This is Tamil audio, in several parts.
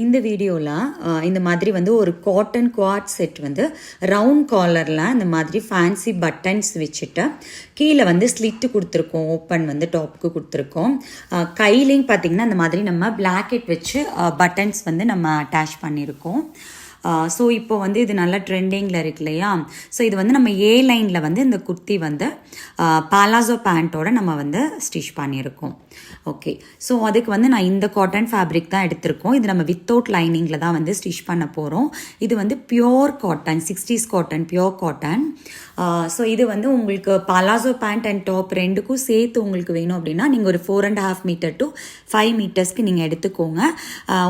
இந்த வீடியோவில் இந்த மாதிரி வந்து ஒரு காட்டன் குவாட் செட் வந்து ரவுண்ட் காலரில் இந்த மாதிரி ஃபேன்சி பட்டன்ஸ் வச்சுட்டு கீழே வந்து ஸ்லிட்டு கொடுத்துருக்கோம், ஓப்பன் வந்து டாப்புக்கு கொடுத்துருக்கோம். கையிலையும் பார்த்திங்கன்னா இந்த மாதிரி நம்ம பிளாக்கெட் வச்சு பட்டன்ஸ் வந்து நம்ம அட்டாச் பண்ணியிருக்கோம். ஸோ இப்போ வந்து இது நல்லா ட்ரெண்டிங்கில் இருக்கு இல்லையா. ஸோ இது வந்து நம்ம ஏ லைனில் வந்து இந்த குர்த்தி வந்து பாலாசோ பேண்ட்டோட நம்ம வந்து ஸ்டிச் பண்ணியிருக்கோம். ஓகே, ஸோ அதுக்கு வந்து நான் இந்த காட்டன் ஃபேப்ரிக் தான் எடுத்திருக்கோம். இது நம்ம வித்தவுட் லைனிங்கில் தான் வந்து ஸ்டிச் பண்ண போகிறோம். இது வந்து pure cotton, 60s cotton, pure cotton. So இது வந்து உங்களுக்கு பலாசோ பேண்ட் அண்ட் டாப் ரெண்டுக்கும் சேர்த்து உங்களுக்கு வேணும் அப்படின்னா நீங்கள் ஒரு 4.5 மீட்டர் டு 5 மீட்டர்ஸ்க்கு நீங்கள் எடுத்துக்கோங்க.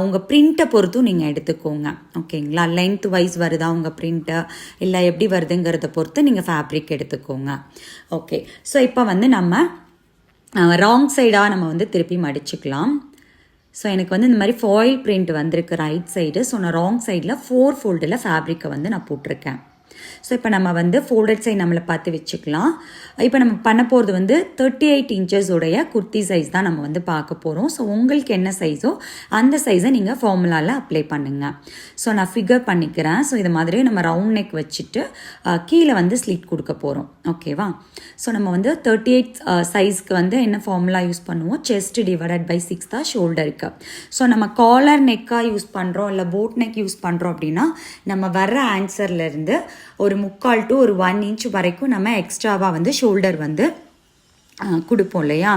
உங்கள் பிரிண்ட்டை பொறுத்தும் நீங்கள் எடுத்துக்கோங்க. ஓகேங்களா, லென்த் வைஸ் வருதா உங்கள் பிரிண்ட்டு இல்லை எப்படி வருதுங்கிறத பொறுத்து நீங்கள் ஃபேப்ரிக் எடுத்துக்கோங்க. ஓகே, ஸோ இப்போ வந்து நம்ம ராங் சைடாக நம்ம வந்து திருப்பி மடிச்சுக்கலாம். ஸோ எனக்கு வந்து இந்த மாதிரி ஃபாயில் பிரிண்ட் வந்திருக்கு ரைட் சைடு. ஸோ நான் ராங் சைடில் 4 ஃபோல்டில் ஃபேப்ரிக்கை வந்து நான் போட்டிருக்கேன். ஸோ இப்போ நம்ம வந்து ஃபோல்டட் சைட் நம்மளை பார்த்து வச்சுக்கலாம். இப்போ நம்ம பண்ண போகிறது வந்து 38 இன்ச்சஸோடைய குர்த்தி சைஸ் தான் நம்ம வந்து பார்க்க போகிறோம். ஸோ உங்களுக்கு என்ன சைஸோ அந்த சைஸை நீங்கள் ஃபார்முலாவில் அப்ளை பண்ணுங்கள். ஸோ நான் ஃபிகர் பண்ணிக்கிறேன். ஸோ இது மாதிரி நம்ம ரவுண்ட் நெக் வச்சுட்டு கீழே வந்து ஸ்லிட் கொடுக்க போகிறோம். ஓகேவா, ஸோ நம்ம வந்து 38 சைஸ்க்கு வந்து என்ன ஃபார்முலா யூஸ் பண்ணுவோம், செஸ்ட் டிவைடட் பை 6 தான் ஷோல்டருக்கு. ஸோ நம்ம காலர் நெக்காக யூஸ் பண்ணுறோம் இல்லை போட் நெக் யூஸ் பண்ணுறோம் அப்படின்னா நம்ம வர்ற ஆன்சர்லேருந்து ஒரு 3/4 to 1 இன்ச் வரைக்கும் நம்ம எக்ஸ்ட்ராவாக வந்து ஷோல்டர் வந்து கொடுப்போம் இல்லையா.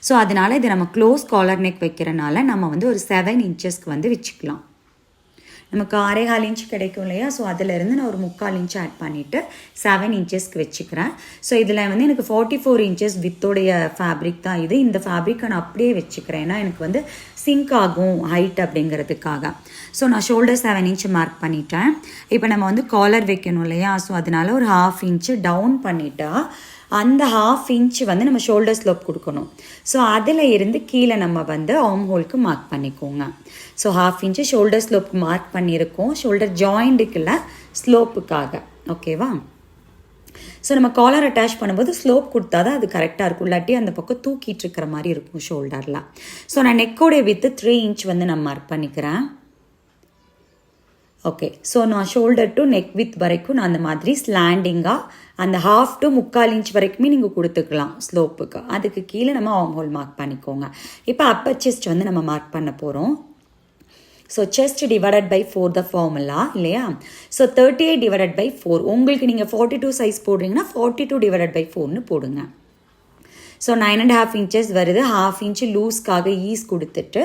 ஸோ அதனால் இது நம்ம க்ளோஸ் காலர் நெக் வைக்கிறனால நம்ம வந்து ஒரு 7 இன்ச்சஸ்க்கு வந்து வச்சுக்கலாம். நமக்கு 6.25 இன்ச் கிடைக்கும் இல்லையா. ஸோ அதிலேருந்து நான் ஒரு 3/4 இன்ச் ஆட் பண்ணிவிட்டு 7 இன்ச்சஸ்க்கு வச்சுக்கிறேன். ஸோ இதில் வந்து எனக்கு 44 இன்ச்சஸ் வித்தோடைய ஃபேப்ரிக் தான் இது. இந்த ஃபேப்ரிக்கை நான் அப்படியே வச்சுக்கிறேன், ஏன்னா எனக்கு வந்து சிங்க் ஆகும் ஹைட் அப்படிங்கிறதுக்காக. ஸோ நான் ஷோல்டர் 7 இன்ச் மார்க் பண்ணிட்டேன். இப்போ நம்ம வந்து காலர் வைக்கணும் இல்லையா. ஸோ அதனால ஒரு 1/2 இன்ச்சு டவுன் பண்ணிட்டா அந்த 1/2 இன்ச் வந்து நம்ம ஷோல்டர் ஸ்லோப் கொடுக்கணும். ஸோ அதில் இருந்து கீழே நம்ம வந்து ஆர்ம் ஹோலுக்கு மார்க் பண்ணிக்கோங்க. ஸோ 1/2 இன்ச்சு ஷோல்டர் ஸ்லோப்புக்கு மார்க் பண்ணியிருக்கோம், ஷோல்டர் ஜாயிண்ட்டுக்குள்ள ஸ்லோப்புக்காக. ஓகேவா, ஸோ நம்ம காலர் அட்டாச் பண்ணும்போது ஸ்லோப் கொடுத்தா தான் அது கரெக்டாக இருக்கும், இல்லாட்டி அந்த பக்கம் தூக்கிட்டு இருக்கிற மாதிரி இருக்கும் ஷோல்டரில். ஸோ நான் நெக்கோடைய வித்து 3 இன்ச் வந்து நான் மார்க் பண்ணிக்கிறேன். ஓகே, ஸோ நான் ஷோல்டர் டு நெக் வித் வரைக்கும் நான் அந்த மாதிரி ஸ்லாண்டிங்காக அந்த 1/2 to 3/4 இன்ச் வரைக்குமே நீங்கள் கொடுத்துக்கலாம் ஸ்லோப்புக்கு. அதுக்கு கீழே நம்ம ஆர்ம் ஹோல் மார்க் பண்ணிக்கோங்க. இப்போ அப்பர் செஸ்ட் வந்து நம்ம மார்க் பண்ண போகிறோம். So chest divided by 4 the formula இல்லையா. So 38 divided by 4. உங்களுக்கு நீங்கள் 42 சைஸ் போடுறீங்கன்னா 42 டிவைடட் பை 4னு போடுங்க. ஸோ 9.5 இன்ச்சஸ் வருது. 1/2 இன்ச்சு லூஸ்க்காக ஈஸ் கொடுத்துட்டு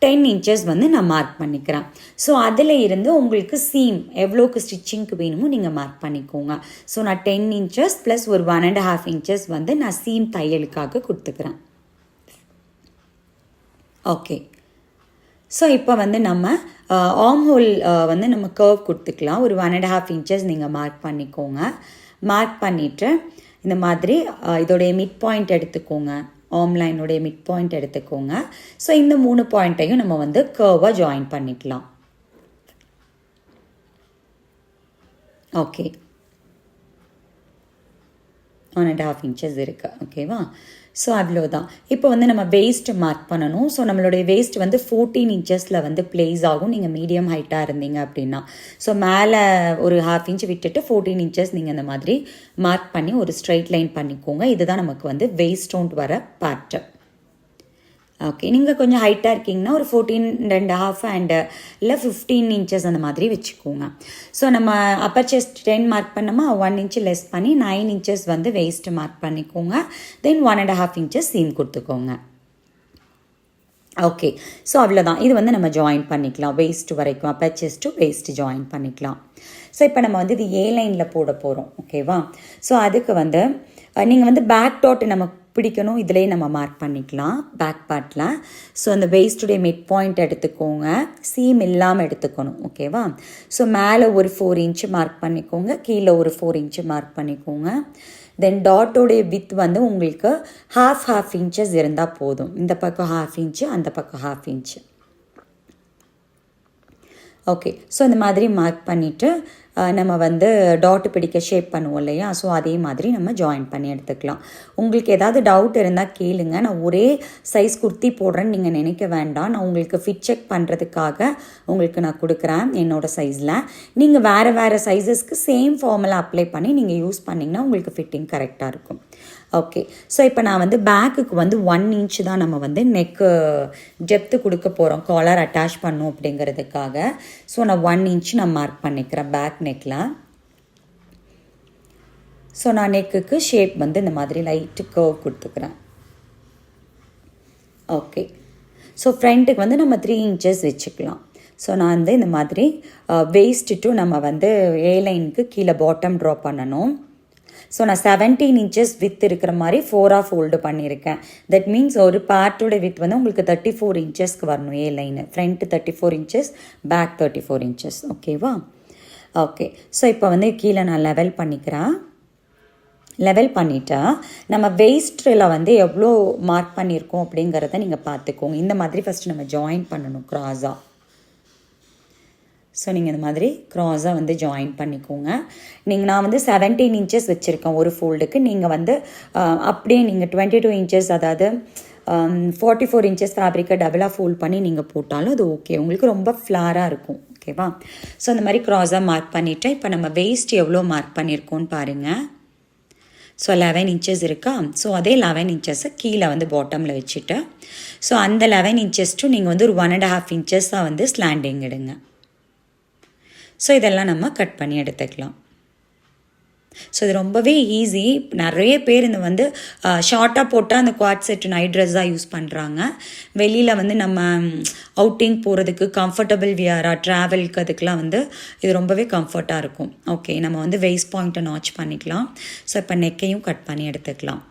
10 இன்ச்சஸ் வந்து நான் மார்க் பண்ணிக்கிறேன். ஸோ அதில் இருந்து உங்களுக்கு சீம் எவ்வளோக்கு ஸ்டிச்சிங்க்கு வேணுமோ நீங்கள் மார்க் பண்ணிக்கோங்க. ஸோ நான் 10 இன்ச்சஸ் ப்ளஸ் ஒரு 1.5 இன்ச்சஸ் வந்து நான் சீம் தையலுக்காக கொடுத்துக்கிறேன். ஓகே, ஸோ இப்போ வந்து நம்ம ஆர்ம் ஹோல் வந்து நம்ம கர்வ் கொடுத்துக்கலாம். ஒரு 1.5 இன்ச்சஸ் நீங்கள் மார்க் பண்ணிக்கோங்க. மார்க் பண்ணிவிட்டு இந்த மாதிரி இதோடைய மிட் பாயிண்ட் எடுத்துக்கோங்க, ஆர்ம் லைனுடைய மிட் பாயிண்ட் எடுத்துக்கோங்க. ஸோ இந்த 3 பாயிண்ட்டையும் நம்ம வந்து கர்வாக ஜாயின் பண்ணிக்கலாம். ஓகே, 1.5 இன்ச்சஸ் இருக்குது. ஓகேவா, ஸோ அவ்வளோதான். இப்போ வந்து நம்ம வேஸ்ட் மார்க் பண்ணணும். ஸோ நம்மளுடைய வேஸ்ட் வந்து 14 இன்ச்சஸில் வந்து பிளேஸ் ஆகும் நீங்கள் மீடியம் ஹைட்டாக இருந்தீங்க அப்படின்னா. ஸோ மேலே ஒரு 1/2 இன்ச் விட்டுட்டு 14 இன்ச்சஸ் நீங்கள் இந்த மாதிரி மார்க் பண்ணி ஒரு ஸ்ட்ரைட் லைன் பண்ணிக்கோங்க. இதுதான் நமக்கு வந்து வேஸ்ட் ரவுண்ட் வர பார்ட்டு. ஓகே, நீங்கள் கொஞ்சம் ஹைட்டாக இருக்கீங்கன்னா ஒரு 14.5 அண்ட் இல்லை 15 இன்ச்சஸ் அந்த மாதிரி வச்சுக்கோங்க. ஸோ நம்ம அப்பர் செஸ்ட் 10 மார்க் பண்ணோமா, 1 இன்ச்சு லெஸ் பண்ணி 9 இன்ச்சஸ் வந்து வேஸ்ட்டு மார்க் பண்ணிக்கோங்க. தென் 1.5 இன்ச்சஸ் சீம் கொடுத்துக்கோங்க. ஓகே, ஸோ அவ்வளோதான். இது வந்து நம்ம ஜாயின் பண்ணிக்கலாம் வேஸ்ட் வரைக்கும், Appar chest to waste join பண்ணிக்கலாம். ஸோ இப்போ நம்ம வந்து இது ஏ லைனில் போட போகிறோம். ஓகேவா, ஸோ அதுக்கு வந்து நீங்கள் வந்து பேக் டாட் நம்ம பிடிக்கணும், இதிலே நம்ம மார்க் பண்ணிக்கலாம் பேக் பார்ட்டில். ஸோ அந்த வேஸ்ட்டுடைய மிட் பாயிண்ட் எடுத்துக்கோங்க, சீம் இல்லாமல் எடுத்துக்கணும். ஓகேவா, ஸோ மேலே ஒரு 4 இன்ச்சு மார்க் பண்ணிக்கோங்க, கீழே ஒரு 4 இன்ச்சு மார்க் பண்ணிக்கோங்க. தென் டாட்டோடைய வித் வந்து உங்களுக்கு 1/2 இன்ச்சஸ் இருந்தால் போதும். இந்த பக்கம் 1/2 இன்ச்சு, அந்த பக்கம் 1/2 இன்ச்சு. ஓகே. ஸோ இந்த மாதிரி மார்க் பண்ணிவிட்டு நம்ம வந்து டாட்டு பிடிக்க ஷேப் பண்ணுவோம் இல்லையா, ஸோ அதே மாதிரி நம்ம ஜாயின் பண்ணி எடுத்துக்கலாம். உங்களுக்கு ஏதாவது டவுட் இருந்தால் கேளுங்க. நான் ஒரே சைஸ் குர்த்தி போடுறேன்னு நீங்கள் நினைக்க வேண்டாம். நான் உங்களுக்கு ஃபிட் செக் பண்ணுறதுக்காக உங்களுக்கு நான் கொடுக்குறேன் என்னோடய சைஸில். நீங்கள் வேறு வேறு சைஸஸ்க்கு சேம் ஃபார்முலா அப்ளை பண்ணி நீங்கள் யூஸ் பண்ணிங்கன்னா உங்களுக்கு ஃபிட்டிங் கரெக்டாக இருக்கும். ஓகே. ஸோ இப்போ நான் வந்து பேக்குக்கு வந்து 1 இன்ச் தான் நம்ம வந்து நெக்கு டெப்த்து கொடுக்க போகிறோம், காலர் அட்டாச் பண்ணோம் அப்படிங்கிறதுக்காக. ஸோ நான் 1 இன்ச் நான் மார்க் பண்ணிக்கிறேன் பேக் நெக்கில். ஸோ நான் நெக்குக்கு ஷேப் வந்து இந்த மாதிரி லைட்டு கர்வ் கொடுத்துக்கிறேன். ஓகே. ஸோ ஃப்ரண்ட்டுக்கு வந்து நம்ம 3 இன்ச்சஸ் வச்சுக்கலாம். ஸோ நான் வந்து இந்த மாதிரி வேஸ்ட்டு டு நம்ம வந்து ஏ லைனுக்கு கீழே பாட்டம் ட்ரா பண்ணணும். ஸோ நான் 17 இன்ச்சஸ் வித் இருக்கிற மாதிரி 4ஆக ஃபோல்டு பண்ணியிருக்கேன். தட் மீன்ஸ் ஒரு பார்ட்டோட வித் வந்து உங்களுக்கு 34 இன்ச்சஸ்க்கு வரணும். A line front 34 inches, back 34 inches. ஓகேவா? ஓகே. ஸோ இப்போ வந்து கீழே நான் லெவல் பண்ணிக்கிறேன். லெவல் பண்ணிவிட்டா நம்ம வேஸ்ட்டில் வந்து எவ்வளோ மார்க் பண்ணியிருக்கோம் அப்படிங்கிறத நீங்கள் பார்த்துக்கோங்க. இந்த மாதிரி ஃபஸ்ட்டு நம்ம ஜாயின் பண்ணணும் க்ராஸாக. ஸோ நீங்கள் இந்த மாதிரி க்ராஸாக வந்து ஜாயின் பண்ணிக்கோங்க. நான் வந்து 17 இன்ச்சஸ் வச்சுருக்கேன் ஒரு ஃபோல்டுக்கு. நீங்கள் வந்து அப்படியே நீங்கள் 22 இன்ச்சஸ், அதாவது 44 இன்ச்சஸ் ஃபேப்ரிக்கை டபுளாக ஃபோல்ட் பண்ணி நீங்கள் போட்டாலும் அது ஓகே, உங்களுக்கு ரொம்ப ஃப்ளாராக இருக்கும். ஓகேவா? ஸோ இந்த மாதிரி க்ராஸாக மார்க் பண்ணிவிட்டு இப்போ நம்ம வேஸ்ட் எவ்வளோ மார்க் பண்ணியிருக்கோன்னு பாருங்கள். ஸோ 11 இன்ச்சஸ் இருக்கா? ஸோ அதே 11 இன்ச்சஸை கீழே வந்து பாட்டமில் வச்சுட்டு, ஸோ அந்த 11 இன்ச்சஸ்ட்டும் நீங்கள் வந்து ஒரு 1.5 இன்ச்சஸாக வந்து ஸ்லாண்டிங் எடுங்க. ஸோ இதெல்லாம் நம்ம கட் பண்ணி எடுத்துக்கலாம். ஸோ இது ரொம்பவே ஈஸி. நிறைய பேர் இந்த வந்து ஷார்ட்டாக போட்டால் அந்த குவாட் செட் நைட் ட்ரெஸ்ஸாக யூஸ் பண்ணுறாங்க. வெளியில் வந்து நம்ம அவுட்டிங் போகிறதுக்கு கம்ஃபர்டபுள் வியராக ட்ராவலுக்கு அதுக்கெலாம் வந்து இது ரொம்பவே கம்ஃபர்ட்டாக இருக்கும். ஓகே. நம்ம வந்து வெய்ஸ்ட் பாயிண்ட்டை நாச் பண்ணிக்கலாம். ஸோ இப்போ நெக்கையும் கட் பண்ணி எடுத்துக்கலாம்.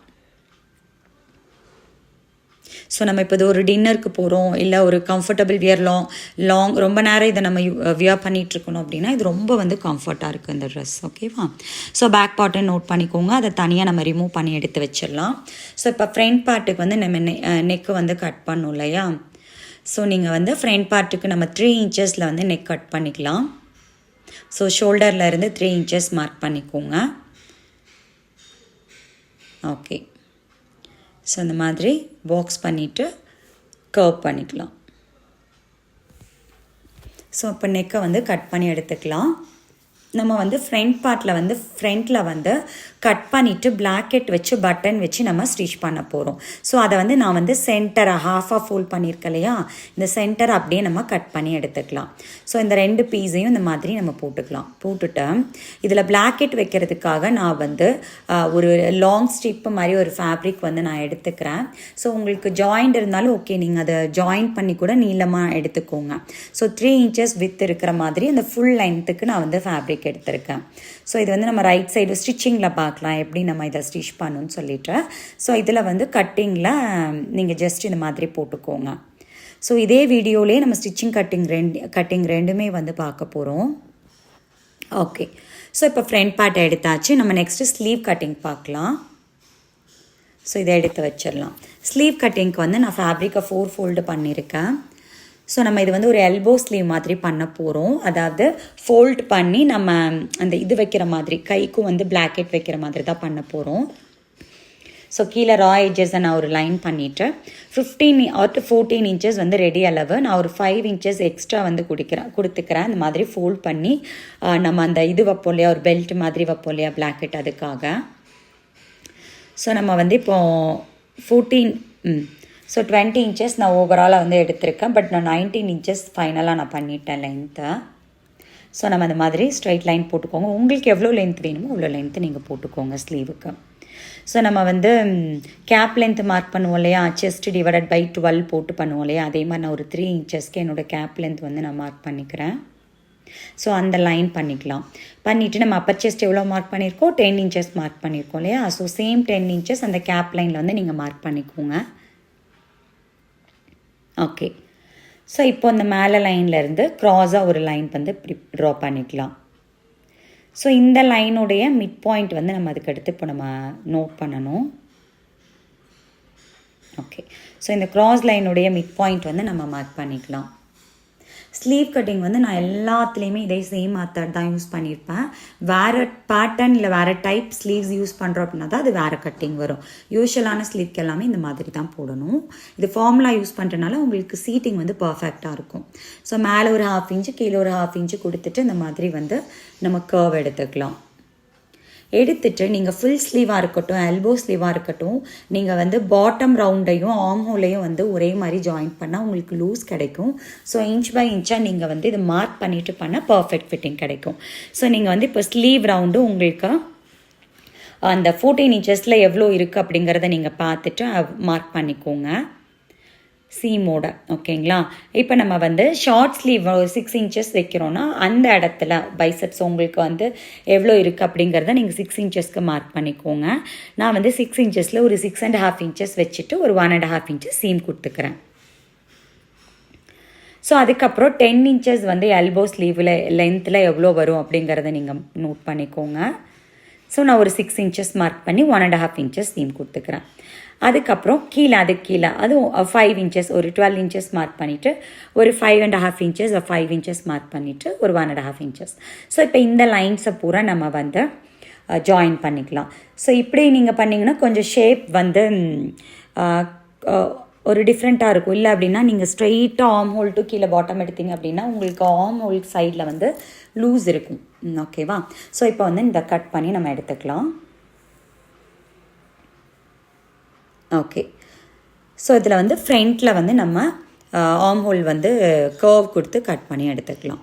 ஸோ நம்ம இப்போ இது ஒரு டின்னருக்கு போகிறோம், இல்லை ஒரு கம்ஃபர்டபுள் வியர் லாங் ரொம்ப நேரம் இதை நம்ம வியர் பண்ணிகிட்ருக்கணும் அப்படின்னா இது ரொம்ப வந்து கம்ஃபர்ட்டாக இருக்குது இந்த ட்ரெஸ். ஓகேவா? ஸோ பேக் பார்ட்டை நோட் பண்ணிக்கோங்க. அதை தனியாக நம்ம ரிமூவ் பண்ணி எடுத்து வச்சிடலாம். ஸோ இப்போ ஃப்ரண்ட் பார்ட்டுக்கு வந்து நம்ம நெக்கு வந்து கட் பண்ணணும் இல்லையா? ஸோ நீங்கள் வந்து ஃப்ரண்ட் பார்ட்டுக்கு நம்ம 3 இன்ச்சஸில் வந்து நெக் கட் பண்ணிக்கலாம். ஸோ ஷோல்டரில் இருந்து 3 இன்ச்சஸ் மார்க் பண்ணிக்கோங்க. ஓகே. ஸோ இந்த மாதிரி பாக்ஸ் பண்ணிவிட்டு கர்வ் பண்ணிக்கலாம். ஸோ இப்போ நெக்கை வந்து கட் பண்ணி எடுத்துக்கலாம். நம்ம வந்து ஃப்ரண்ட் பார்ட்டில் வந்து ஃப்ரண்ட்டில் வந்து கட் பண்ணிவிட்டு பிளாக்கெட் வச்சு பட்டன் வச்சு நம்ம ஸ்டிச் பண்ண போகிறோம். ஸோ அதை வந்து நான் வந்து சென்டரை ஹாஃபாக ஃபோல்ட் பண்ணியிருக்கேன் இல்லையா, இந்த சென்டரை அப்படியே நம்ம கட் பண்ணி எடுத்துக்கலாம். ஸோ இந்த 2 பீஸையும் இந்த மாதிரி நம்ம போட்டுக்கலாம். போட்டுட்டு இதில் பிளாக்கெட் வைக்கிறதுக்காக நான் வந்து ஒரு லாங் ஸ்ட்ரிப்பு மாதிரி ஒரு ஃபேப்ரிக் வந்து நான் எடுத்துக்கிறேன். ஸோ உங்களுக்கு ஜாயிண்ட் இருந்தாலும் ஓகே, நீங்கள் அதை ஜாயின் பண்ணி கூட நீளமாக எடுத்துக்கோங்க. ஸோ 3 இன்ச்சஸ் வித் இருக்கிற மாதிரி அந்த ஃபுல் லென்த்துக்கு நான் வந்து ஃபேப்ரிக் எடுத்திருக்கேன். ஸோ இது வந்து நம்ம ரைட் சைடு ஸ்டிச்சிங்கில் பார்க்கலாம் எப்படி நம்ம இதை ஸ்டிச் பண்ணணும்னு சொல்லிட்டு. ஸோ இதில் வந்து கட்டிங்கில் நீங்கள் ஜஸ்ட் இந்த மாதிரி போட்டுக்கோங்க. ஸோ இதே வீடியோலேயே நம்ம ஸ்டிச்சிங் கட்டிங் ரெண்டுமே வந்து பார்க்க போகிறோம். ஓகே. ஸோ இப்போ ஃப்ரண்ட் பார்ட் எடுத்தாச்சு. நம்ம நெக்ஸ்ட்டு ஸ்லீவ் கட்டிங் பார்க்கலாம். ஸோ இதை எடுத்து வச்சிடலாம். ஸ்லீவ் கட்டிங்க்கு வந்து நான் ஃபேப்ரிக்கை 4 ஃபோல்டு பண்ணியிருக்கேன். ஸோ நம்ம இது வந்து ஒரு எல்போ ஸ்லீவ் மாதிரி பண்ண போகிறோம். அதாவது ஃபோல்ட் பண்ணி நம்ம அந்த இது வைக்கிற மாதிரி கைக்கும் வந்து பிளாக்கெட் வைக்கிற மாதிரி தான் பண்ண போகிறோம். ஸோ கீழே ரா எட்ஜஸை நான் ஒரு லைன் பண்ணிவிட்டு 15 or 14 இன்ச்சஸ் வந்து ரெடி அளவு நான் ஒரு 5 இன்ச்சஸ் எக்ஸ்ட்ரா வந்து கொடுத்துக்கிறேன். இந்த மாதிரி ஃபோல்ட் பண்ணி நம்ம அந்த இது வைப்போம் இல்லையா, ஒரு பெல்ட் மாதிரி வைப்போம் இல்லையா பிளாக்கெட், அதுக்காக. ஸோ நம்ம வந்து இப்போது 20 இன்ச்சஸ் நான் ஓவராலாக வந்து எடுத்திருக்கேன். பட் நான் 19 இன்ச்சஸ் ஃபைனலாக நான் பண்ணிட்டேன் லென்த்தை. ஸோ நம்ம அந்த மாதிரி ஸ்ட்ரைட் லைன் போட்டுக்கோங்க. உங்களுக்கு எவ்வளோ லென்த் வேணுமோ அவ்வளோ லென்த்து நீங்கள் போட்டுக்கோங்க ஸ்லீவுக்கு. ஸோ நம்ம வந்து கேப் லென்த்து மார்க் பண்ணுவோம் இல்லையா, செஸ்ட் டிவைடட் பை 12 போட்டு பண்ணுவோம் இல்லையா, அதே மாதிரி நான் ஒரு 3 இன்ச்சஸ்க்கு என்னோடய கேப் லென்த் வந்து நான் மார்க் பண்ணிக்கிறேன். ஸோ அந்த லைன் பண்ணிக்கலாம். பண்ணிவிட்டு நம்ம அப்பர் செஸ்ட் எவ்வளோ மார்க் பண்ணியிருக்கோம், 10 இன்ச்சஸ் மார்க் பண்ணியிருக்கோம் இல்லையா. ஸோ சேம் 10 இன்ச்சஸ் அந்த கேப் லைனில் வந்து நீங்கள் மார்க் பண்ணிக்கோங்க. ஓகே. ஸோ இப்போ இந்த மேலே லைன்லேருந்து க்ராஸாக ஒரு லைன் வந்து இப்படி ட்ரா பண்ணிக்கலாம். ஸோ இந்த லைனுடைய மிட் பாயிண்ட் வந்து நம்ம அதுக்கடுத்து இப்போ நம்ம நோட் பண்ணணும். ஓகே. ஸோ இந்த க்ராஸ் லைனுடைய மிட் பாயிண்ட் வந்து நம்ம மார்க் பண்ணிக்கலாம். ஸ்லீவ் கட்டிங் வந்து நான் எல்லாத்துலேயுமே இதே சேம் மெத்தட் தான் யூஸ் பண்ணியிருப்பேன். வேறு பேட்டர்ன் இல்லை வேறு டைப் ஸ்லீவ்ஸ் யூஸ் பண்ணுறோம் அப்படின்னா தான் அது வேறு கட்டிங் வரும். யூஷுவலான ஸ்லீவ்க்கு எல்லாமே இந்த மாதிரி தான் போடணும். இது ஃபார்முலா யூஸ் பண்ணுறதுனால உங்களுக்கு சீட்டிங் வந்து பர்ஃபெக்டாக இருக்கும். ஸோ மேலே ஒரு 1/2 இன்ச்சு கீழே ஒரு 1/2 இன்ச்சு கொடுத்துட்டு இந்த மாதிரி வந்து நம்ம கர்வ் எடுத்துக்கலாம். எடுத்துட்டு நீங்கள் ஃபுல் ஸ்லீவாக இருக்கட்டும், எல்போ ஸ்லீவாக இருக்கட்டும், நீங்கள் வந்து பாட்டம் ரவுண்டையும் ஆர்ம் ஹோலையும் வந்து ஒரே மாதிரி ஜாயின் பண்ணால் உங்களுக்கு லூஸ் கிடைக்கும். ஸோ இன்ச் பை இன்ச்சாக நீங்கள் வந்து இதை மார்க் பண்ணிவிட்டு பண்ணால் பர்ஃபெக்ட் ஃபிட்டிங் கிடைக்கும். ஸோ நீங்கள் வந்து இப்போ ஸ்லீவ் ரவுண்டு உங்களுக்கு அந்த 14 இன்ச்சஸில் எவ்வளோ இருக்குது அப்படிங்கிறத நீங்கள் பார்த்துட்டு மார்க் பண்ணிக்கோங்க சீமோட. ஓகேங்களா? இப்போ நம்ம வந்து ஷார்ட் ஸ்லீவ் 6 இன்ச்சஸ் வைக்கிறோன்னா அந்த இடத்துல பைசப்ஸ் உங்களுக்கு வந்து எவ்வளோ இருக்குது அப்படிங்கிறத நீங்கள் 6 இன்ச்சஸ்க்கு மார்க் பண்ணிக்கோங்க. நான் வந்து 6 இன்ச்சஸில் ஒரு 6.5 இன்ச்சஸ் வச்சுட்டு ஒரு 1.5 இன்ச்சஸ் சீம் கொடுத்துக்கிறேன். ஸோ அதுக்கப்புறம் 10 இன்ச்சஸ் வந்து எல்போ ஸ்லீவில் லென்த்தில் எவ்வளோ வரும் அப்படிங்கிறத நீங்கள் நோட் பண்ணிக்கோங்க. ஸோ நான் ஒரு 6 இன்ச்சஸ் மார்க் பண்ணி 1.5 இன்ச்சஸ் சீம் கொடுத்துக்கிறேன். அதுக்கப்புறம் அதுக்கு கீழே அதுவும் 5 இன்ச்சஸ் ஒரு 12 இன்ச்சஸ் மார்க் பண்ணிவிட்டு ஒரு 5.5 இன்ச்சஸ் 5 இன்ச்சஸ் மார்க் பண்ணிவிட்டு ஒரு 1.5 இன்ச்சஸ். ஸோ இப்போ இந்த லைன்ஸை பூரா நம்ம வந்து ஜாயின் பண்ணிக்கலாம். ஸோ இப்படி நீங்கள் பண்ணிங்கன்னா கொஞ்சம் ஷேப் வந்து ஒரு டிஃப்ரெண்ட்டாக இருக்கும். இல்லை அப்படின்னா நீங்கள் ஸ்ட்ரெயிட்டாக ஆர்ம் ஹோல் டு கீழே பாட்டம் எடுத்தீங்க அப்படின்னா உங்களுக்கு ஆர்ம் ஹோல் சைடில் வந்து லூஸ் இருக்கும். ஓகேவா? ஸோ இப்போ வந்து இந்த கட் பண்ணி நம்ம எடுத்துக்கலாம். ஓகே. ஸோ இதில் வந்து ஃப்ரண்ட்டில் வந்து நம்ம ஆர்ம் ஹோல் வந்து கர்வ் கொடுத்து கட் பண்ணி எடுத்துக்கலாம்.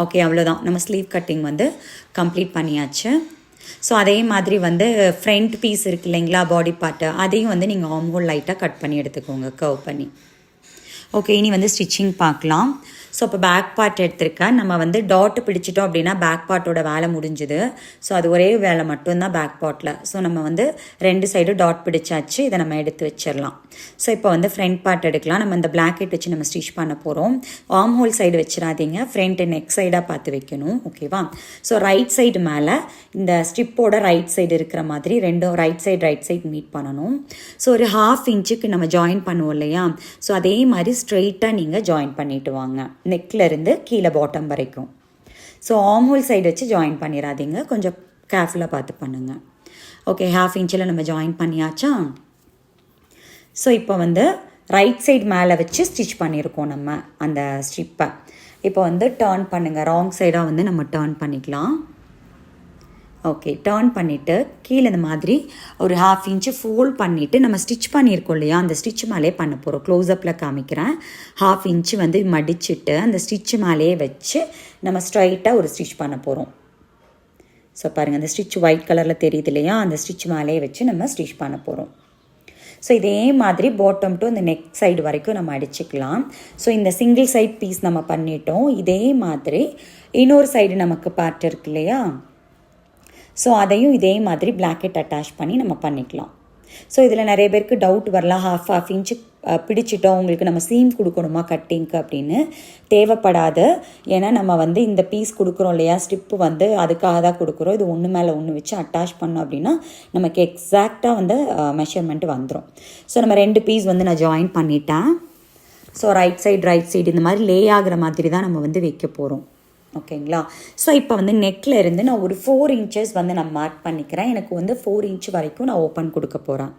ஓகே, அவ்வளோதான். நம்ம ஸ்லீவ் கட்டிங் வந்து கம்ப்ளீட் பண்ணியாச்சு. ஸோ அதே மாதிரி வந்து ஃப்ரண்ட் பீஸ் இருக்குது இல்லைங்களா, பாடி பார்ட்டு, அதையும் வந்து நீங்கள் ஆர்ம் ஹோல் லைட்டாக கட் பண்ணி எடுத்துக்கோங்க கர்வ் பண்ணி. ஓகே, இனி வந்து ஸ்டிச்சிங் பார்க்கலாம். ஸோ இப்போ பேக் பார்ட் எடுத்திருக்கேன். நம்ம வந்து டாட்டு பிடிச்சிட்டோம் அப்படின்னா பேக் பார்ட்டோட வேலை முடிஞ்சுது. ஸோ அது ஒரே வேலை மட்டும்தான் பேக் பார்ட்டில். ஸோ நம்ம வந்து 2 சைடும் டாட் பிடிச்சாச்சு. இதை நம்ம எடுத்து வச்சிடலாம். ஸோ இப்போ வந்து ஃப்ரண்ட் பார்ட் எடுக்கலாம். நம்ம இந்த பிளாக்கெட் வச்சு நம்ம ஸ்டிச் பண்ண போகிறோம். ஆர்ம் ஹோல் சைடு வச்சிடாதீங்க, ஃப்ரண்ட் நெக் சைடாக பார்த்து வைக்கணும். ஓகேவா? ஸோ ரைட் சைடு மேலே இந்த ஸ்ட்ரிப்போட ரைட் சைடு இருக்கிற மாதிரி ரெண்டும் ரைட் சைடு மீட் பண்ணணும். ஸோ ஒரு 1/2 இன்ச்சுக்கு நம்ம ஜாயின் பண்ணுவோம் இல்லையா, ஸோ அதே மாதிரி ஸ்ட்ரெயிட்டாக நீங்கள் ஜாயின் பண்ணிட்டு வாங்க நெக்லேருந்து கீழே பாட்டம் வரைக்கும். ஸோ ஆர்ம் ஹோல் சைடு வச்சு ஜாயின் பண்ணிடாதீங்க, கொஞ்சம் கேர்ஃபுல்லாக பார்த்து பண்ணுங்கள். ஓகே, 1/2 இன்ச்சில் நம்ம ஜாயின் பண்ணியாச்சா? ஸோ இப்போ வந்து ரைட் சைடு மேலே வச்சு ஸ்டிச் பண்ணியிருக்கோம் நம்ம அந்த ஸ்ட்ரிப்பை. இப்போ வந்து டர்ன் பண்ணுங்கள், ராங் சைடாக வந்து நம்ம டர்ன் பண்ணிக்கலாம். ஓகே, டர்ன் பண்ணிவிட்டு கீழே இந்த மாதிரி ஒரு 1/2 இன்ச்சு ஃபோல்ட் பண்ணிவிட்டு நம்ம ஸ்டிச் பண்ணியிருக்கோம் இல்லையா, அந்த ஸ்டிச் மேலே பண்ண போகிறோம். க்ளோஸ்அப்பில் காமிக்கிறேன். 1/2 இன்ச்சு வந்து மடிச்சுட்டு அந்த ஸ்டிச் மேலேயே வச்சு நம்ம ஸ்ட்ரைட்டாக ஒரு ஸ்டிச் பண்ண போகிறோம். ஸோ பாருங்கள், அந்த ஸ்டிச் ஒயிட் கலரில் தெரியுது இல்லையா, அந்த ஸ்டிச் மேலேயே வச்சு நம்ம ஸ்டிச் பண்ண போகிறோம். ஸோ இதே மாதிரி பாட்டம் டு இந்த நெக் சைடு வரைக்கும் நம்ம அடிச்சுக்கலாம். ஸோ இந்த சிங்கிள் சைட் பீஸ் நம்ம பண்ணிட்டோம். இதே மாதிரி இன்னொரு சைடு நமக்கு பார்ட் இருக்கு இல்லையா, ஸோ அதையும் இதே மாதிரி பிளாக்கெட் அட்டாச் பண்ணி நம்ம பண்ணிக்கலாம். ஸோ இதில் நிறைய பேருக்கு டவுட் வரலாம், 1/2 இன்ச்சு பிடிச்சிட்டோம், உங்களுக்கு நம்ம சீம் கொடுக்கணுமா கட்டிங்க்கு அப்படின்னு. தேவைப்படாது. ஏன்னா நம்ம வந்து இந்த பீஸ் கொடுக்குறோம் இல்லையா, ஸ்டிப்பு வந்து அதுக்காக தான் கொடுக்குறோம். இது ஒன்று மேலே ஒன்று வச்சு அட்டாச் பண்ணோம் அப்படின்னா நமக்கு எக்ஸாக்டாக வந்து மெஷர்மெண்ட் வந்துடும். ஸோ நம்ம 2 பீஸ் வந்து நான் ஜாயின் பண்ணிட்டேன். ஸோ ரைட் சைடு இந்த மாதிரி லே ஆகிற மாதிரி தான் நம்ம வந்து வைக்க போகிறோம். ஓகேங்களா? ஸோ இப்போ வந்து நெக்கில் இருந்து நான் ஒரு 4 இன்ச்சஸ் வந்து நான் மார்க் பண்ணிக்கிறேன். எனக்கு வந்து 4 இன்ச் வரைக்கும் நான் ஓப்பன் கொடுக்க போகிறேன்.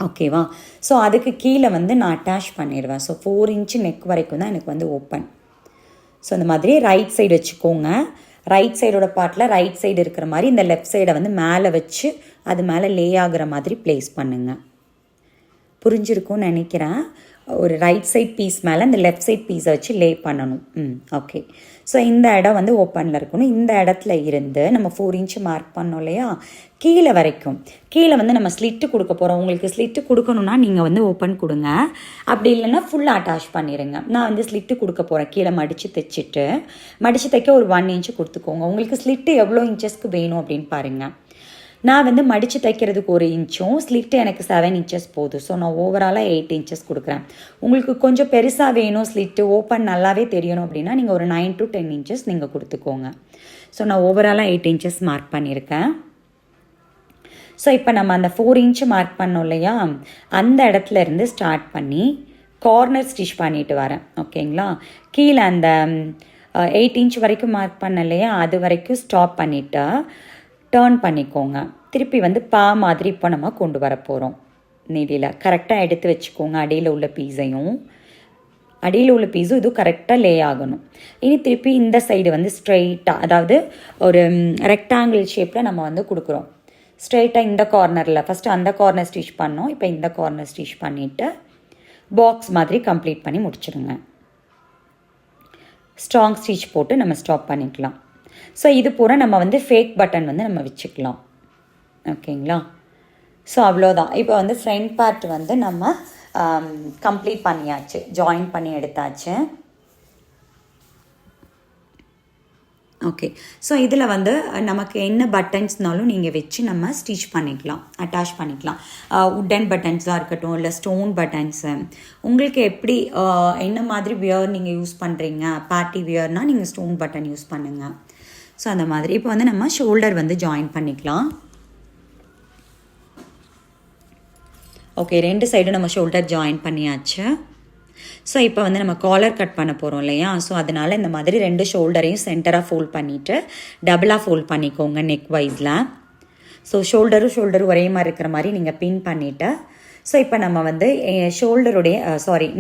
ஓகேவா? ஸோ அதுக்கு கீழே வந்து நான் அட்டாச் பண்ணிடுவேன். ஸோ 4 இன்ச்சு நெக் வரைக்கும் தான் எனக்கு வந்து ஓப்பன். ஸோ இந்த மாதிரி ரைட் சைடு வச்சுக்கோங்க. ரைட் சைடோட பார்ட்டில் ரைட் சைடு இருக்கிற மாதிரி இந்த லெஃப்ட் சைடை வந்து மேலே வச்சு அது மேலே லே ஆகிற மாதிரி ப்ளேஸ் பண்ணுங்கள். புரிஞ்சிருக்கும்னு நினைக்கிறேன். ஒரு ரைட் சைட் பீஸ் மேலே இந்த லெஃப்ட் சைட் பீஸை வச்சு லே பண்ணணும். ஓகே. ஸோ இந்த இடம் வந்து ஓப்பனில் இருக்கணும். இந்த இடத்துல இருந்து நம்ம 4 இன்ச்சு மார்க் பண்ணோம் இல்லையா, கீழே வரைக்கும் கீழே வந்து நம்ம ஸ்லிட்டு கொடுக்க போகிறோம். உங்களுக்கு ஸ்லிட்டு கொடுக்கணுன்னா நீங்கள் வந்து ஓப்பன் கொடுங்க, அப்படி இல்லைன்னா ஃபுல்லாக அட்டாச் பண்ணிடுங்க. நான் வந்து ஸ்லிட்டு கொடுக்க போகிறேன். கீழே மடித்து தைக்க ஒரு 1 இன்ச்சு கொடுத்துக்கோங்க. உங்களுக்கு ஸ்லிட்டு எவ்வளோ இன்ச்சஸ்க்கு வேணும் அப்படின்னு பாருங்கள். நான் வந்து மடித்து தைக்கிறதுக்கு 1 இன்ச்சும் ஸ்லிட்டு எனக்கு 7 இன்ச்சஸ் போதும். ஸோ நான் ஓவராலாக 8 இன்ச்சஸ் கொடுக்குறேன். உங்களுக்கு கொஞ்சம் பெருசாக வேணும், ஸ்லிட்டு ஓப்பன் நல்லாவே தெரியணும் அப்படின்னா நீங்கள் ஒரு 9 to 10 இன்ச்சஸ் நீங்கள் கொடுத்துக்கோங்க. ஸோ நான் ஓவராலாக 8 இன்ச்சஸ் மார்க் பண்ணியிருக்கேன். ஸோ இப்போ நம்ம அந்த 4 இன்ச்சு மார்க் பண்ணோம் இல்லையா, அந்த இடத்துல இருந்து ஸ்டார்ட் பண்ணி கார்னர் ஸ்டிச் பண்ணிட்டு வரேன். ஓகேங்களா, கீழே அந்த 8 இன்ச் வரைக்கும் மார்க் பண்ணலையா, அது வரைக்கும் ஸ்டாப் பண்ணிவிட்டு டேர்ன் பண்ணிக்கோங்க. திருப்பி வந்து பா மாதிரி இப்போ நம்ம கொண்டு வர போகிறோம். நீடியில் கரெக்டாக எடுத்து வச்சுக்கோங்க. அடியில் உள்ள பீஸையும் இதுவும் கரெக்டாக லே ஆகணும். இனி திருப்பி இந்த சைடு வந்து ஸ்ட்ரெயிட்டாக, அதாவது ஒரு ரெக்டாங்கிள் ஷேப்பில் நம்ம வந்து கொடுக்குறோம். ஸ்ட்ரெயிட்டாக இந்த கார்னரில் ஃபஸ்ட்டு அந்த கார்னர் ஸ்டிச் பண்ணோம். இப்போ இந்த கார்னர் ஸ்டிச் பண்ணிவிட்டு பாக்ஸ் மாதிரி கம்ப்ளீட் பண்ணி முடிச்சிடுங்க. ஸ்ட்ராங் ஸ்டிச் போட்டு நம்ம ஸ்டாப் பண்ணிக்கலாம். ஸோ இது பூரா நம்ம வந்து ஃபேக் பட்டன் வந்து நம்ம வச்சுக்கலாம். ஓகேங்களா, ஸோ அவ்வளோதான். இப்போ வந்து ஃப்ரண்ட் பார்ட் வந்து நம்ம கம்ப்ளீட் பண்ணியாச்சு, ஜாயின் பண்ணி எடுத்தாச்சு. ஓகே, ஸோ இதில் வந்து நமக்கு என்ன பட்டன்ஸ்னாலும் நீங்கள் வச்சு நம்ம ஸ்டிச் பண்ணிக்கலாம், அட்டாச் பண்ணிக்கலாம். உட்டன் பட்டன்ஸாக இருக்கட்டும், இல்லை ஸ்டோன் பட்டன்ஸு, உங்களுக்கு எப்படி என்ன மாதிரி வியர் நீங்கள் யூஸ் பண்ணுறீங்க. பார்ட்டி வியர்னால் நீங்கள் ஸ்டோன் பட்டன் யூஸ் பண்ணுங்கள். ஸோ அந்த மாதிரி இப்போ வந்து நம்ம ஷோல்டர் வந்து ஜாயின் பண்ணிக்கலாம். ஓகே, 2 சைடும் நம்ம ஷோல்டர் ஜாயின் பண்ணியாச்சு. ஸோ இப்போ வந்து நம்ம காலர் கட் பண்ண போகிறோம் இல்லையா, ஸோ அதனால் இந்த மாதிரி 2 ஷோல்டரையும் சென்டராக ஃபோல்ட் பண்ணிவிட்டு டபுளாக ஃபோல்ட் பண்ணிக்கோங்க நெக் வைஸில். ஸோ ஷோல்டரும் ஒரே மாதிரி இருக்கிற மாதிரி நீங்கள் பின் பண்ணிவிட்டு, ஸோ இப்போ நம்ம வந்து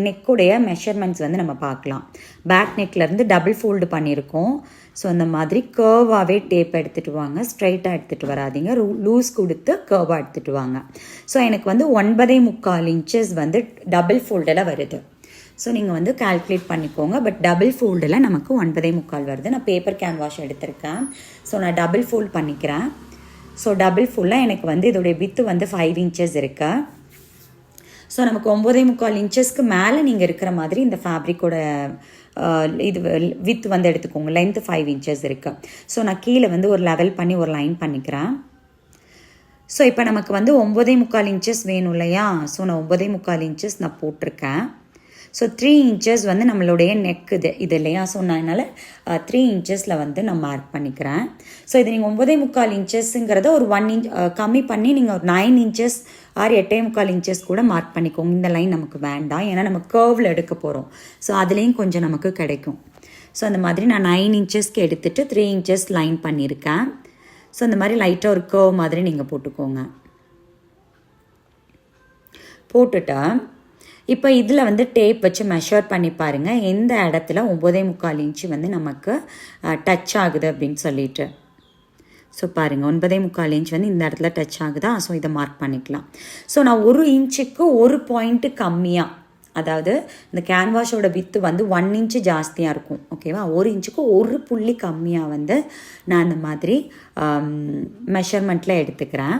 நெக்குடைய மெஷர்மெண்ட்ஸ் வந்து நம்ம பார்க்கலாம். பேக் நெக்லேருந்து டபுள் ஃபோல்டு பண்ணியிருக்கோம். ஸோ அந்த மாதிரி கர்வாகவே டேப் எடுத்துகிட்டு வாங்க, ஸ்ட்ரைட்டாக எடுத்துகிட்டு வராதிங்க, லூஸ் கொடுத்து கர்வாக எடுத்துகிட்டு வாங்க. ஸோ எனக்கு வந்து 9.25 இன்ச்சஸ் வந்து டபுள் ஃபோல்டில் வருது. ஸோ நீங்கள் வந்து கால்குலேட் பண்ணிக்கோங்க. பட் டபுள் ஃபோல்டில் நமக்கு 9.25 வருது. நான் பேப்பர் கேன்வாஷ் எடுத்திருக்கேன். ஸோ நான் டபுள் ஃபோல்ட் பண்ணிக்கிறேன். ஸோ டபுள் ஃபோல்டில் எனக்கு வந்து இதோடைய வித்து வந்து 5 இன்ச்சஸ் இருக்கு. ஸோ நமக்கு 9.25 இன்ச்சஸ்க்கு மேலே நீங்கள் இருக்கிற மாதிரி இந்த ஃபேப்ரிக்கோட இது வித் வந்து எடுத்துக்கோங்க. லென்த்து 5 இன்ச்சஸ் இருக்குது. ஸோ நான் கீழே வந்து ஒரு லெவல் பண்ணி ஒரு லைன் பண்ணிக்கிறேன். ஸோ இப்போ நமக்கு வந்து 9.25 இன்ச்சஸ் வேணும் இல்லையா, ஸோ நான் 9.25 இன்ச்சஸ் நான் போட்டிருக்கேன். ஸோ 3 இன்ச்சஸ் வந்து நம்மளுடைய நெக் இது இல்லையா, ஸோ நான் என்னால் 3 இன்ச்சஸில் வந்து நான் மார்க் பண்ணிக்கிறேன். ஸோ இது நீங்கள் 9.25 இன்ச்சஸ்ங்கிறத ஒரு 1 இன்ச் கம்மி பண்ணி நீங்கள் ஒரு 9 இன்ச்சஸ் ஆர் 8.25 இன்ச்சஸ் கூட மார்க் பண்ணிக்கோங்க. இந்த லைன் நமக்கு வேண்டாம், ஏன்னா நம்ம கர்வில் எடுக்க போகிறோம். ஸோ அதுலேயும் கொஞ்சம் நமக்கு கிடைக்கும். ஸோ அந்த மாதிரி நான் 9 இன்ச்சஸ்க்கு எடுத்துகிட்டு 3 இன்ச்சஸ் லைன் பண்ணியிருக்கேன். ஸோ இந்த மாதிரி லைட்டாக ஒரு கர்வ் மாதிரி நீங்கள் போட்டுக்கோங்க. போட்டுட்டு இப்போ இதில் வந்து டேப் வச்சு மெஷர் பண்ணி பாருங்கள் எந்த இடத்துல 9.25 இன்ச்சு வந்து நமக்கு டச் ஆகுது அப்படின்னு சொல்லிட்டு. ஸோ பாருங்கள் 9.25 இன்ச் வந்து இந்த இடத்துல டச் ஆகுதா, ஸோ இதை மார்க் பண்ணிக்கலாம். ஸோ நான் 1 இன்ச்சுக்கு 1 பாயிண்ட்டு கம்மியாக, அதாவது இந்த கேன்வாஷோட வித்து வந்து 1 இன்ச்சு ஜாஸ்தியாக இருக்கும். ஓகேவா, 1 இன்ச்சுக்கு 1 புள்ளி கம்மியாக வந்து நான் இந்த மாதிரி மெஷர்மெண்ட்டில் எடுத்துக்கிறேன்.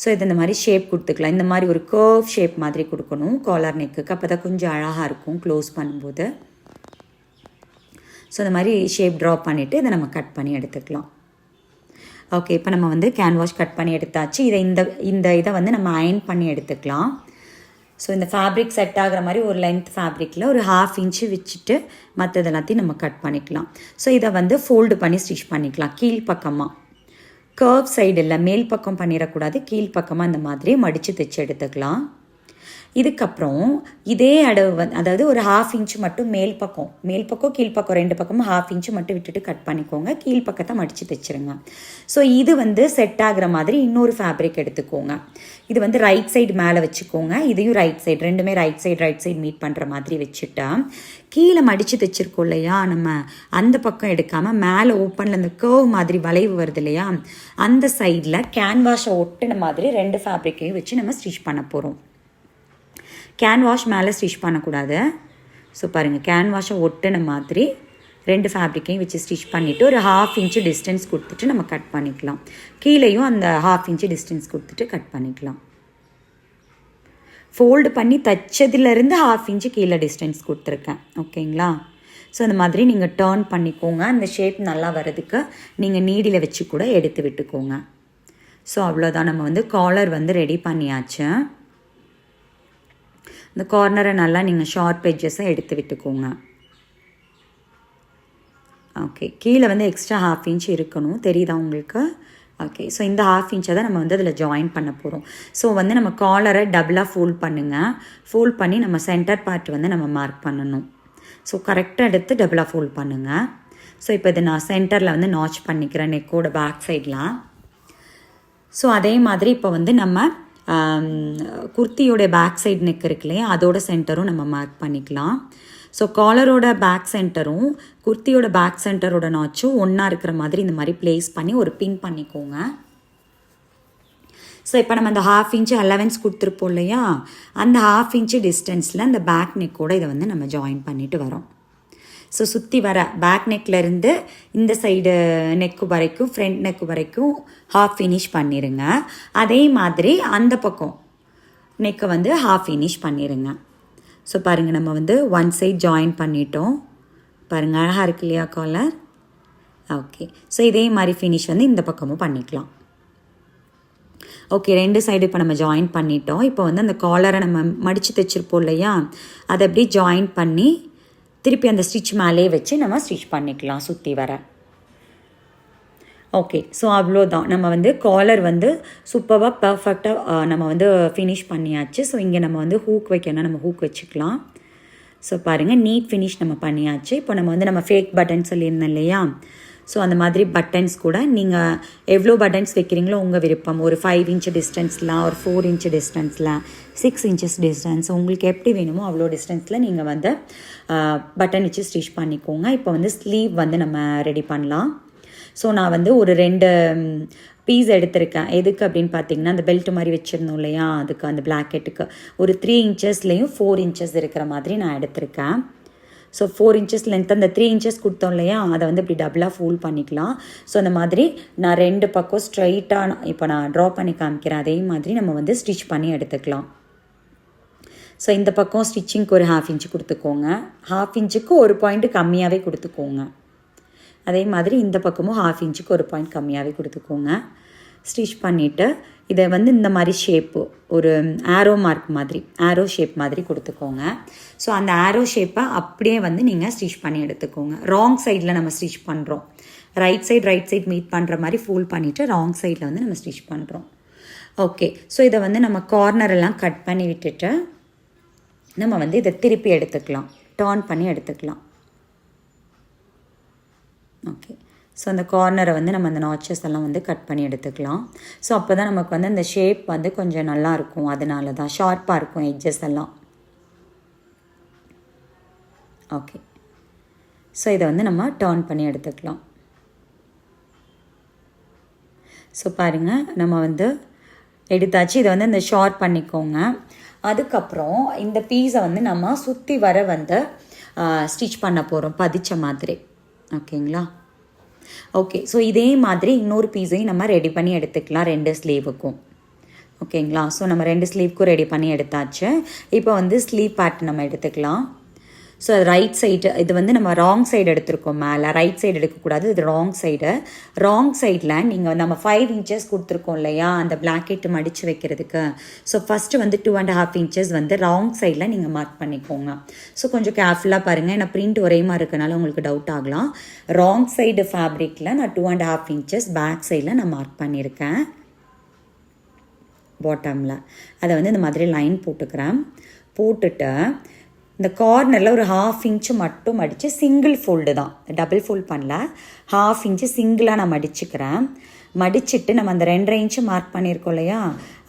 ஸோ இது இந்த மாதிரி ஷேப் கொடுத்துக்கலாம். இந்த மாதிரி ஒரு கர்வ் ஷேப் மாதிரி கொடுக்கணும் காலர் நெக்குக்கு, அப்போ தான் கொஞ்சம் அழகாக இருக்கும் க்ளோஸ் பண்ணும்போது. ஸோ இந்த மாதிரி ஷேப் ட்ரா பண்ணிவிட்டு இதை நம்ம கட் பண்ணி எடுத்துக்கலாம். ஓகே, இப்போ நம்ம வந்து கேன்வாஷ் கட் பண்ணி எடுத்தாச்சு. இந்த இதை வந்து நம்ம அயன் பண்ணி எடுத்துக்கலாம். ஸோ இந்த ஃபேப்ரிக் செட் ஆகிற மாதிரி ஒரு லென்த் ஃபேப்ரிக்கில் ஒரு 1/2 இன்ச்சு வச்சுட்டு மற்றது எல்லாத்தையும் நம்ம கட் பண்ணிக்கலாம். ஸோ இதை வந்து ஃபோல்டு பண்ணி ஸ்டிச் பண்ணிக்கலாம். கீழ்ப்பக்கமாக கர்வ் சைடு இல்லை, மேல் பக்கம் பண்ணிடக்கூடாது, கீழ்ப்பக்கமாக இந்த மாதிரி மடித்து தைச்சு எடுத்துக்கலாம். இதுக்கப்புறம் இதே அளவு அதாவது ஒரு 1/2 இன்ச்சு மட்டும் மேல் பக்கம் கீழ்ப்பக்கம் 2 பக்கமும் 1/2 இன்ச்சு மட்டும் விட்டுட்டு கட் பண்ணிக்கோங்க. கீழ்ப்பக்கத்தை மடித்து தைச்சிருங்க. ஸோ இது வந்து செட் ஆகிற மாதிரி இன்னொரு ஃபேப்ரிக் எடுத்துக்கோங்க. இது வந்து ரைட் சைடு மேலே வச்சுக்கோங்க, இதையும் ரைட் சைடு, ரெண்டுமே ரைட் சைடு மீட் பண்ணுற மாதிரி வச்சுட்டா கீழே மடித்து தைச்சிருக்கோம் இல்லையா, நம்ம அந்த பக்கம் எடுக்காமல் மேலே ஓப்பனில் அந்த கர்வ் மாதிரி வளைவு வருது இல்லையா, அந்த சைடில் கேன்வாஷை ஒட்டின மாதிரி 2 ஃபேப்ரிக்கையும் வச்சு நம்ம ஸ்டிச் பண்ண போகிறோம். கேன்வாஷ் மேலே ஸ்டிச் பண்ணக்கூடாது. ஸோ பாருங்கள், கேன்வாஷை ஒட்டின மாதிரி 2 ஃபேப்ரிக்கையும் வச்சு ஸ்டிச் பண்ணிவிட்டு ஒரு 1/2 இன்ச்சு டிஸ்டன்ஸ் கொடுத்துட்டு நம்ம கட் பண்ணிக்கலாம். கீழேயும் அந்த 1/2 இன்ச்சு டிஸ்டன்ஸ் கொடுத்துட்டு கட் பண்ணிக்கலாம். ஃபோல்டு பண்ணி தைச்சதுலேருந்து 1/2 இன்ச்சு கீழே டிஸ்டன்ஸ் கொடுத்துருக்கேன். ஓகேங்களா, ஸோ அந்த மாதிரி நீங்கள் டர்ன் பண்ணிக்கோங்க. அந்த ஷேப் நல்லா வர்றதுக்கு நீங்கள் நீடியில் வச்சு கூட எடுத்து விட்டுக்கோங்க. ஸோ அவ்வளோதான், நம்ம வந்து காலர் வந்து ரெடி பண்ணியாச்சு. இந்த கார்னரை நல்லா நீங்கள் ஷார்ப் எட்ஜஸை எடுத்து விட்டுக்கோங்க. ஓகே, கீழே வந்து எக்ஸ்ட்ரா 1/2 இன்ச் இருக்கணும், தெரியுதா உங்களுக்கு? ஓகே, ஸோ இந்த 1/2 இன்ச்சை தான் நம்ம வந்து அதில் ஜாயின் பண்ண போகிறோம். ஸோ வந்து நம்ம காலரை டபுளாக ஃபோல்ட் பண்ணுங்கள். ஃபோல்ட் பண்ணி நம்ம சென்டர் பார்ட் வந்து நம்ம மார்க் பண்ணணும். ஸோ கரெக்டாக எடுத்து டபுளாக ஃபோல்ட் பண்ணுங்கள். ஸோ இப்போ இது நான் சென்டரில் வந்து நாச் பண்ணிக்கிறேன் நெக்கோட பேக் சைட்லாம். ஸோ அதே மாதிரி இப்போ வந்து நம்ம குர்த்தியோடைய பேக் சைடு நெக் இருக்கு இல்லையா, அதோட சென்டரும் நம்ம மார்க் பண்ணிக்கலாம். ஸோ காலரோட பேக் சென்டரும் குர்த்தியோட பேக் சென்டரோட நாச்சும் ஒன்றா இருக்கிற மாதிரி இந்த மாதிரி ப்ளேஸ் பண்ணி ஒரு பின் பண்ணிக்கோங்க. ஸோ இப்போ நம்ம அந்த 1/2 இன்ச்சு அலவன்ஸ் கொடுத்துருப்போம் இல்லையா, அந்த 1/2 இன்ச்சு டிஸ்டன்ஸில் அந்த பேக் நெக்கோட இதை வந்து நம்ம ஜாயின் பண்ணிட்டு வரோம். ஸோ சுற்றி வர பேக் நெக்லேருந்து இந்த சைடு நெக்கு வரைக்கும் ஃப்ரண்ட் நெக்கு வரைக்கும் 1/2 ஃபினிஷ் பண்ணிடுங்க. அதே மாதிரி அந்த பக்கம் நெக்கை வந்து 1/2 ஃபினிஷ் பண்ணிடுங்க. ஸோ பாருங்கள், நம்ம வந்து ஒன் சைட் ஜாயின் பண்ணிட்டோம். பாருங்கள், அழகாக இருக்கு இல்லையா காலர். ஓகே, ஸோ இதே மாதிரி ஃபினிஷ் வந்து இந்த பக்கமும் பண்ணிக்கலாம். ஓகே, 2 சைடு இப்போ நம்ம ஜாயின் பண்ணிட்டோம். இப்போ வந்து அந்த காலரை நம்ம மடித்து தைச்சிருப்போம் இல்லையா, அதை அப்படியே ஜாயின் பண்ணி திருப்பி அந்த ஸ்டிச் மேலே வச்சு நம்ம ஸ்டிச் பண்ணிக்கலாம் சுற்றி வர. ஓகே, ஸோ அவ்வளோதான். நம்ம வந்து காலர் வந்து சூப்பராக பர்ஃபெக்டாக நம்ம வந்து ஃபினிஷ் பண்ணியாச்சு. ஸோ இங்கே நம்ம வந்து ஹூக் வைக்கணும், நம்ம ஹூக் வச்சுக்கலாம். ஸோ பாருங்கள், நீட் ஃபினிஷ் நம்ம பண்ணியாச்சு. இப்போ நம்ம வந்து நம்ம ஃபேக் பட்டன் சொல்லியிருந்தோம் இல்லையா, ஸோ அந்த மாதிரி பட்டன்ஸ் கூட நீங்கள் எவ்வளோ பட்டன்ஸ் வைக்கிறீங்களோ உங்கள் விருப்பம். ஒரு 5 இன்ச் டிஸ்டன்ஸில், ஒரு 4 இன்ச் டிஸ்டன்ஸில், 6 இன்ச்சஸ் டிஸ்டன்ஸ், உங்களுக்கு எப்படி வேணுமோ அவ்வளோ டிஸ்டன்ஸில் நீங்கள் வந்து பட்டன் வச்சு ஸ்டிச் பண்ணிக்கோங்க. இப்போ வந்து ஸ்லீவ் வந்து நம்ம ரெடி பண்ணலாம். ஸோ நான் வந்து ஒரு 2 பீஸ் எடுத்திருக்கேன். எதுக்கு அப்படின்னு பார்த்தீங்கன்னா, அந்த பெல்ட் மாதிரி வச்சுருந்தோம் இல்லையா, அதுக்கு அந்த பிளாக்கெட்டுக்கு ஒரு 3 இன்ச்சஸ்லேயும் 4 இன்ச்சஸ் இருக்கிற மாதிரி நான் எடுத்திருக்கேன். ஸோ 4 இன்ச்சஸ் லென்த், அந்த 3 இன்ச்சஸ் கொடுத்தோம் இல்லையா, அதை வந்து இப்படி டபுளாக ஃபோல்ட் பண்ணிக்கலாம். ஸோ அந்த மாதிரி நான் 2 பக்கம் ஸ்ட்ரைட்டாக இப்போ நான் ட்ரா பண்ணி காமிக்கிறேன். அதே மாதிரி நம்ம வந்து ஸ்டிச் பண்ணி எடுத்துக்கலாம். ஸோ இந்த பக்கம் ஸ்டிச்சிங்க்கு ஒரு 1/2 இன்ச்சு கொடுத்துக்கோங்க. 1/2 இன்ச்சுக்கு ஒரு பாயிண்ட் கம்மியாகவே கொடுத்துக்கோங்க. அதே மாதிரி இந்த பக்கமும் 1/2 இன்ச்சுக்கு ஒரு பாயிண்ட் கம்மியாகவே கொடுத்துக்கோங்க. ஸ்டிச் பண்ணிவிட்டு இதை வந்து இந்த மாதிரி ஷேப்பு, ஒரு ஆரோ மார்க் மாதிரி, ஆரோ ஷேப் மாதிரி கொடுத்துக்கோங்க. ஸோ அந்த ஆரோ ஷேப்பை அப்படியே வந்து நீங்கள் ஸ்டிச் பண்ணி எடுத்துக்கோங்க. ராங் சைடில் நம்ம ஸ்டிச் பண்ணுறோம். ரைட் சைட் மீட் பண்ணுற மாதிரி ஃபோல்ட் பண்ணிவிட்டு ராங் சைடில் வந்து நம்ம ஸ்டிச் பண்ணுறோம். ஓகே, ஸோ இதை வந்து நம்ம கார்னரெல்லாம் கட் பண்ணி விட்டுட்டு நம்ம வந்து இதை திருப்பி எடுத்துக்கலாம், டர்ன் பண்ணி எடுத்துக்கலாம். ஓகே, ஸோ அந்த கார்னரை வந்து நம்ம அந்த நாச்சஸ் எல்லாம் வந்து கட் பண்ணி எடுத்துக்கலாம். ஸோ அப்போ தான் நமக்கு வந்து அந்த ஷேப் வந்து கொஞ்சம் நல்லாயிருக்கும். அதனால தான் ஷார்ப்பாக இருக்கும் எட்ஜஸ் எல்லாம். ஓகே, ஸோ இதை வந்து நம்ம டர்ன் பண்ணி எடுத்துக்கலாம். ஸோ பாருங்கள், நம்ம வந்து எடுத்தாச்சு. இதை வந்து இந்த ஷார்ப் பண்ணிக்கோங்க. அதுக்கப்புறம் இந்த பீஸை வந்து நம்ம சுற்றி வர வந்து ஸ்டிச் பண்ண போகிறோம், பதிச்ச மாதிரி. ஓகேங்களா? ஓகே, ஸோ இதே மாதிரி இன்னொரு பீஸையும் நம்ம ரெடி பண்ணி எடுத்துக்கலாம் 2 ஸ்லீவுக்கும். ஓகேங்களா? ஸோ நம்ம 2 ஸ்லீவுக்கும் ரெடி பண்ணி எடுத்தாச்சு. இப்போ வந்து ஸ்லீவ் பார்ட் நம்ம எடுத்துக்கலாம். ஸோ ரைட் சைடு, இது வந்து நம்ம ராங் சைடு எடுத்துருக்கோம். மேலே ரைட் சைடு எடுக்கக்கூடாது, இது ராங் சைடு. ராங் சைடில் நீங்கள் நம்ம 5 இன்ச்சஸ் கொடுத்துருக்கோம் இல்லையா, அந்த பிளாக்கெட்டு மடித்து வைக்கிறதுக்கு. ஸோ ஃபஸ்ட்டு வந்து 2.5 இன்ச்சஸ் வந்து ராங் சைடில் நீங்கள் மார்க் பண்ணிக்கோங்க. ஸோ கொஞ்சம் கேர்ஃபுல்லாக பாருங்கள், ஏன்னா பிரிண்ட் ஒரே மாதிரி இருக்கனால உங்களுக்கு டவுட் ஆகலாம். ராங் சைடு ஃபேப்ரிக்கில் நான் 2.5 இன்ச்சஸ் பேக் சைடில் நான் மார்க் பண்ணியிருக்கேன். பாட்டமில் அதை வந்து இந்த மாதிரி லைன் போட்டுக்கிறேன். போட்டுட்டு இந்த கார்னரில் ஒரு 1/2 இன்ச்சு மட்டும் மடித்து, சிங்கிள் ஃபோல்டு தான், டபுள் ஃபோல்ட் பண்ணல, 1/2 இன்ச்சு சிங்கிளாக நான் மடிச்சுக்கிறேன். மடிச்சுட்டு நம்ம அந்த 2.5 இன்ச்சு மார்க் பண்ணியிருக்கோம் இல்லையா,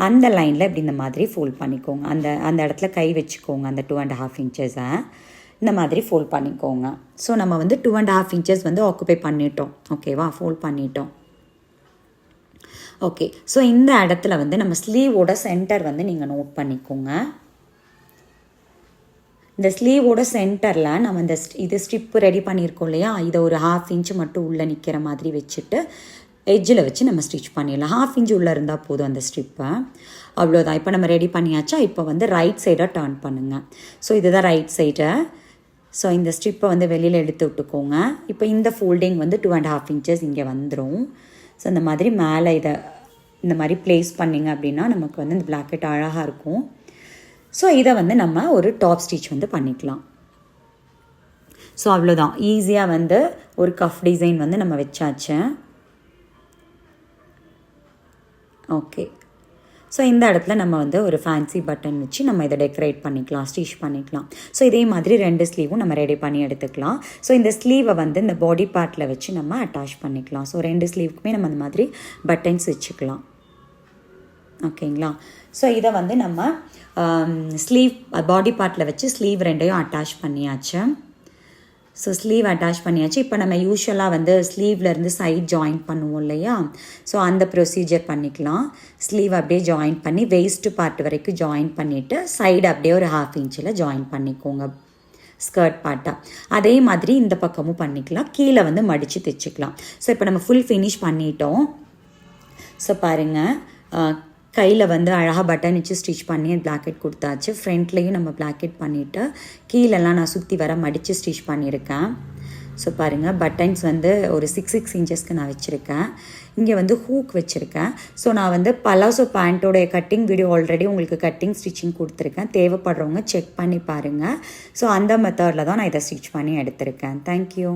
அந்த லைனில் இப்படி இந்த மாதிரி ஃபோல்ட் பண்ணிக்கோங்க. அந்த இடத்துல கை வச்சுக்கோங்க. அந்த 2.5 இன்ச்சஸை இந்த மாதிரி ஃபோல்ட் பண்ணிக்கோங்க. ஸோ நம்ம வந்து 2.5 இன்ச்சஸ் வந்து ஆக்குபை பண்ணிட்டோம். ஓகேவா? ஃபோல்ட் பண்ணிட்டோம். ஓகே, ஸோ இந்த இடத்துல வந்து நம்ம ஸ்லீவோட சென்டர் வந்து நீங்கள் நோட் பண்ணிக்கோங்க. இந்த ஸ்லீவோட சென்டரில் நம்ம இது ஸ்ட்ரிப்பு ரெடி பண்ணியிருக்கோம் இல்லையா, இதை ஒரு 1/2 இன்ச்சு மட்டும் உள்ளே நிற்கிற மாதிரி வச்சுட்டு எட்ஜில் வச்சு நம்ம ஸ்டிச் பண்ணிடலாம். 1/2 இன்ச்சு உள்ளே இருந்தால் போதும் அந்த ஸ்ட்ரிப்பை. அவ்வளோதான். இப்போ நம்ம ரெடி பண்ணியாச்சா? இப்போ வந்து ரைட் சைடாக டர்ன் பண்ணுங்கள். ஸோ இதுதான் ரைட் சைடு. ஸோ இந்த ஸ்ட்ரிப்பை வந்து வெளியில் எடுத்து விட்டுக்கோங்க. இப்போ இந்த ஃபோல்டிங் வந்து 2.5 இன்ச்சஸ் இங்கே வந்துடும். ஸோ இந்த மாதிரி மேலே இதை இந்த மாதிரி ப்ளேஸ் பண்ணிங்க அப்படின்னா நமக்கு வந்து இந்த பிளாக்கெட் அழகாக இருக்கும். ஸோ இதை வந்து நம்ம ஒரு டாப் ஸ்டிச் வந்து பண்ணிக்கலாம். ஸோ அவ்வளோதான். ஈஸியாக வந்து ஒரு கஃப் டிசைன் வந்து நம்ம வச்சாச்சு. ஓகே. ஸோ இந்த இடத்துல நம்ம வந்து ஒரு ஃபேன்சி பட்டன் வச்சு நம்ம இதை டெக்கரேட் பண்ணிக்கலாம், ஸ்டிச் பண்ணிக்கலாம். ஸோ இதே மாதிரி 2 ஸ்லீவும் நம்ம ரெடி பண்ணி எடுத்துக்கலாம். ஸோ இந்த ஸ்லீவை வந்து இந்த பாடி பார்ட்டில் வச்சு நம்ம அட்டாச் பண்ணிக்கலாம். ஸோ 2 ஸ்லீவுக்குமே நம்ம அந்த மாதிரி பட்டன்ஸ் வச்சுக்கலாம். ஓகேங்களா? ஸோ இதை வந்து நம்ம ஸ்லீவ் பாடி பார்ட்டில் வச்சு ஸ்லீவ் 2யும் அட்டாச் பண்ணியாச்சு. ஸோ ஸ்லீவ் அட்டாச் பண்ணியாச்சு. இப்போ நம்ம யூஸ்வலாக வந்து ஸ்லீவ்லேருந்து சைட் ஜாயின் பண்ணுவோம் இல்லையா? ஸோ அந்த ப்ரொசீஜர் பண்ணிக்கலாம். ஸ்லீவ் அப்படியே ஜாயின் பண்ணி வெயிஸ்ட்டு பார்ட் வரைக்கும் ஜாயின் பண்ணிவிட்டு சைடு அப்படியே ஒரு 1/2 இன்ச்சில் ஜாயின் பண்ணிக்கோங்க ஸ்கர்ட் பார்ட்டாக. அதே மாதிரி இந்த பக்கமும் பண்ணிக்கலாம். கீழே வந்து மடித்து தைச்சிக்கலாம். ஸோ இப்போ நம்ம ஃபுல் ஃபினிஷ் பண்ணிட்டோம். ஸோ பாருங்கள், கையில் வந்து அழகாக பட்டன் வச்சு ஸ்டிச் பண்ணி பிளாக்கெட் கொடுத்தாச்சு. ஃப்ரண்ட்லேயும் நம்ம பிளாக்கெட் பண்ணிவிட்டு கீழெல்லாம் நான் சுற்றி வர மடித்து ஸ்டிச் பண்ணியிருக்கேன். ஸோ பாருங்கள், பட்டன்ஸ் வந்து ஒரு 6 இன்ச்சஸ்க்கு நான் வச்சுருக்கேன். இங்கே வந்து ஹூக் வச்சுருக்கேன். ஸோ நான் வந்து பலாசோ பேண்ட்டோடைய கட்டிங் வீடியோ ஆல்ரெடி உங்களுக்கு கட்டிங் ஸ்டிச்சிங் கொடுத்துருக்கேன். தேவைப்படுறவங்க செக் பண்ணி பாருங்கள். ஸோ அந்த மெத்தடில் தான் நான் இதை ஸ்டிச் பண்ணி எடுத்திருக்கேன். தேங்க்யூ.